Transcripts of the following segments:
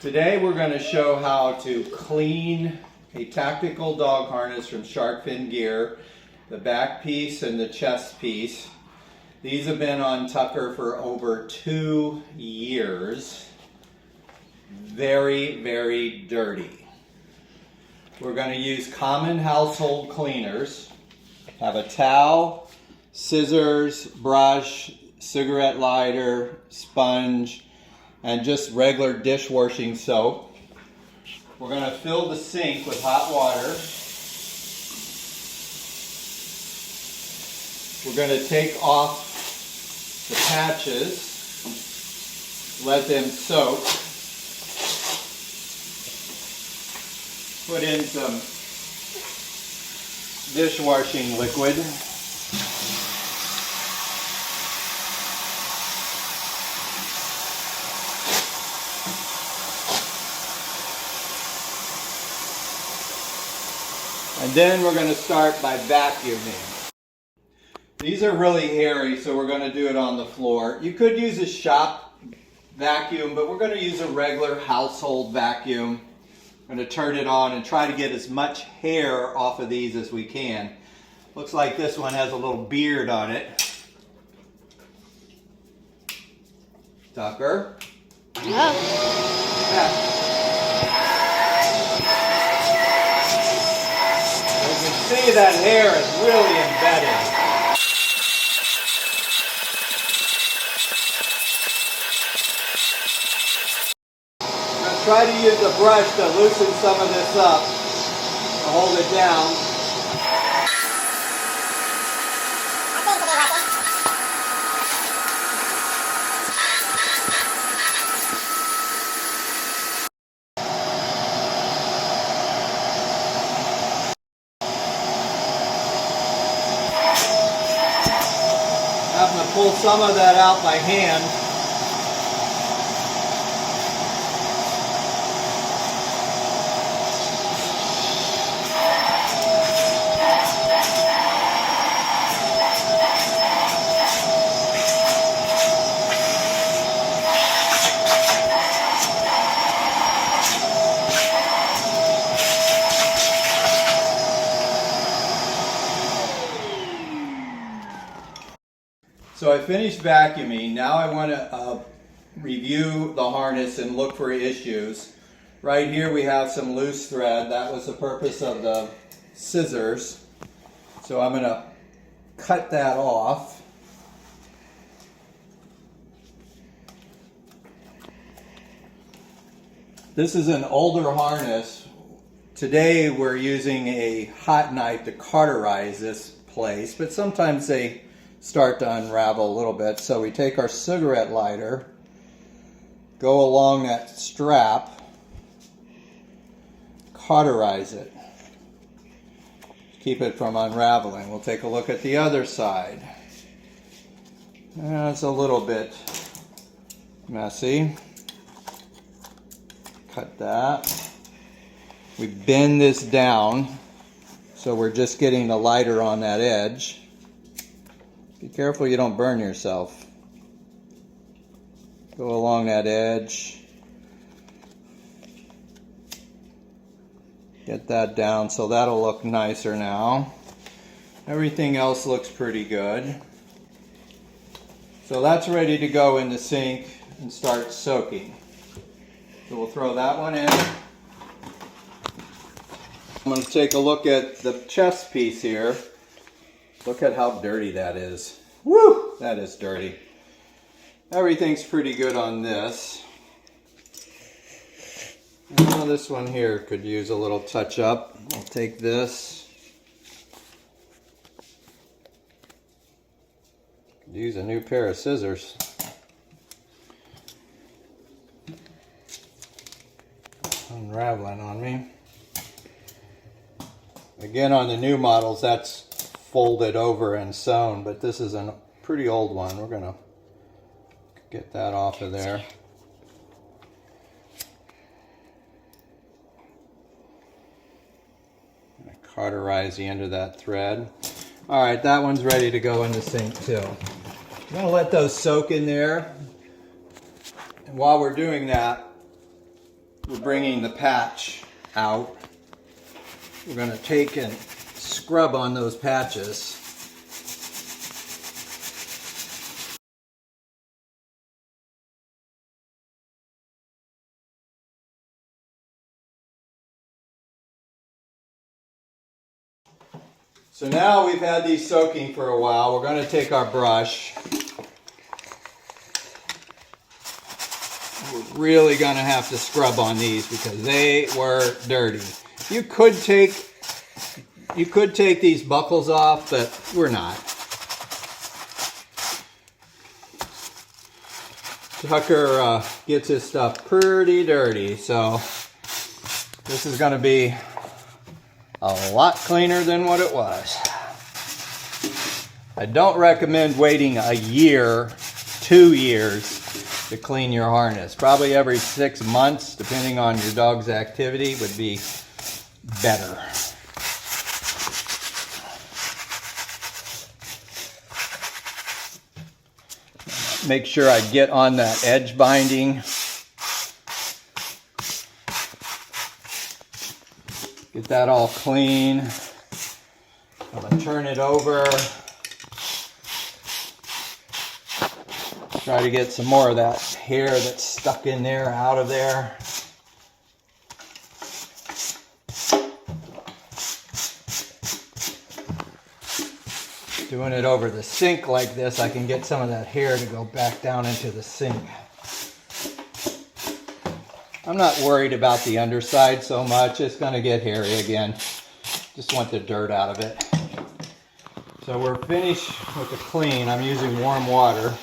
Today we're going to show how to clean a tactical dog harness from Shark Fin Gear, the back piece and the chest piece. These have been on Tucker for over 2 years. Very, very dirty. We're going to use common household cleaners. Have a towel, scissors, brush, cigarette lighter, sponge, and just regular dishwashing soap. We're going to fill the sink with hot water. We're going to take off the patches, let them soak. Put in some dishwashing liquid. And then we're going to start by vacuuming. These are really hairy, so we're going to do it on the floor. You could use a shop vacuum, but we're going to use a regular household vacuum. I'm going to turn it on and try to get as much hair off of these as we can. Looks like this one has a little beard on it. Tucker? Yeah. You can see that hair is really embedded. I'm going to try to use a brush to loosen some of this up, to hold it down. I'm going to pull some of that out by hand. So I finished vacuuming. Now I want to review the harness and look for issues. Right here we have some loose thread. That was the purpose of the scissors. So I'm going to cut that off. This is an older harness. Today we're using a hot knife to cauterize this place, but sometimes they start to unravel a little bit. So we take our cigarette lighter, go along that strap, cauterize it, keep it from unraveling. We'll take a look at the other side. It's a little bit messy. Cut that. We bend this down so we're just getting the lighter on that edge. Be careful you don't burn yourself. Go along that edge. Get that down so that'll look nicer now. Everything else looks pretty good. So that's ready to go in the sink and start soaking. So we'll throw that one in. I'm going to take a look at the chest piece here. Look at how dirty that is. Woo! That is dirty. Everything's pretty good on this. Now this one here could use a little touch up. I'll take this. Could use a new pair of scissors. Unraveling on me. Again, on the new models, that's folded over and sewn, but this is a pretty old one. We're going to get that off of there. I'm going to cauterize the end of that thread. Alright, that one's ready to go in the sink too. I'm going to let those soak in there. And while we're doing that, we're bringing the patch out. We're going to take and scrub on those patches. So now we've had these soaking for a while. We're going to take our brush. We're really going to have to scrub on these because they were dirty. You could take these buckles off, but we're not. Tucker gets his stuff pretty dirty, so this is going to be a lot cleaner than what it was. I don't recommend waiting a year, 2 years to clean your harness. Probably every 6 months, depending on your dog's activity, would be better. Make sure I get on that edge binding. Get that all clean. I'm going to turn it over. Try to get some more of that hair that's stuck in there out of there. Doing it over the sink like this, I can get some of that hair to go back down into the sink. I'm not worried about the underside so much. It's going to get hairy again. Just want the dirt out of it. So we're finished with the clean. I'm using warm water.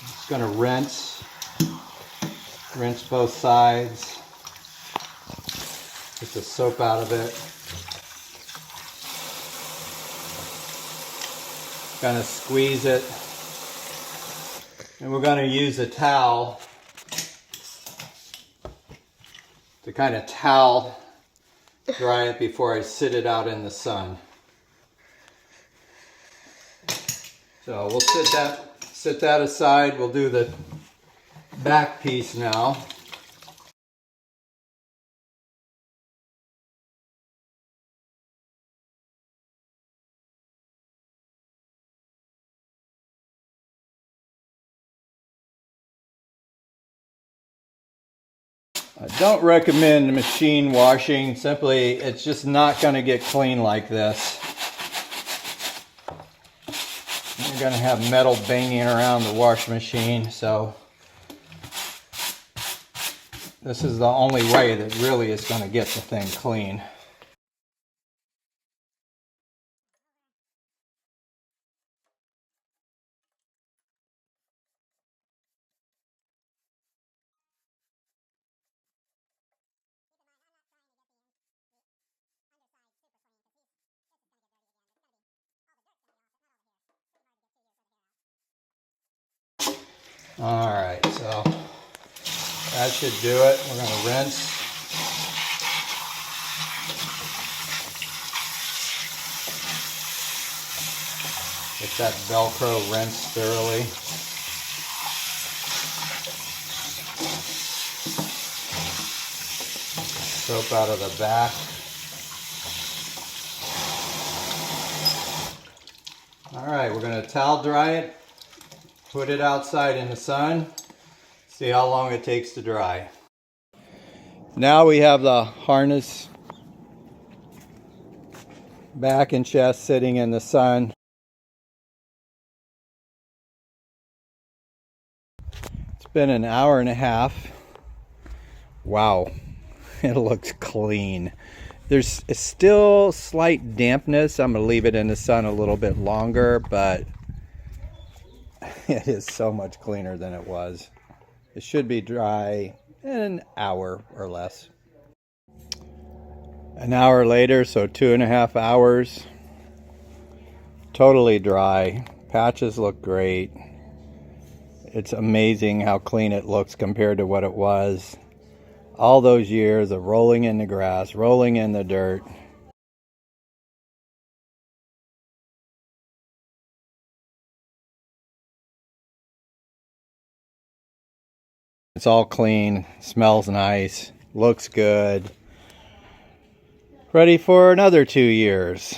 Just going to rinse both sides. Get the soap out of it. Kind of squeeze it. And we're going to use a towel to kind of towel dry it before I sit it out in the sun. So we'll sit that aside. We'll do the back piece now. I don't recommend machine washing. Simply, it's just not going to get clean like this. You're going to have metal banging around the wash machine, so this is the only way that really is going to get the thing clean. Alright, so that should do it. We're going to rinse. Get that Velcro rinsed thoroughly. Soap out of the back. Alright, we're going to towel dry it. Put it outside in the sun, see how long it takes to dry. Now we have the harness, back and chest sitting in the sun. It's been an hour and a half. Wow, it looks clean. There's still slight dampness. I'm going to leave it in the sun a little bit longer, but it is so much cleaner than it was. It should be dry in an hour or less. An hour later, so 2.5 hours. Totally dry. Patches look great. It's amazing how clean it looks compared to what it was. All those years of rolling in the grass, rolling in the dirt. It's all clean, smells nice, looks good. Ready for another 2 years.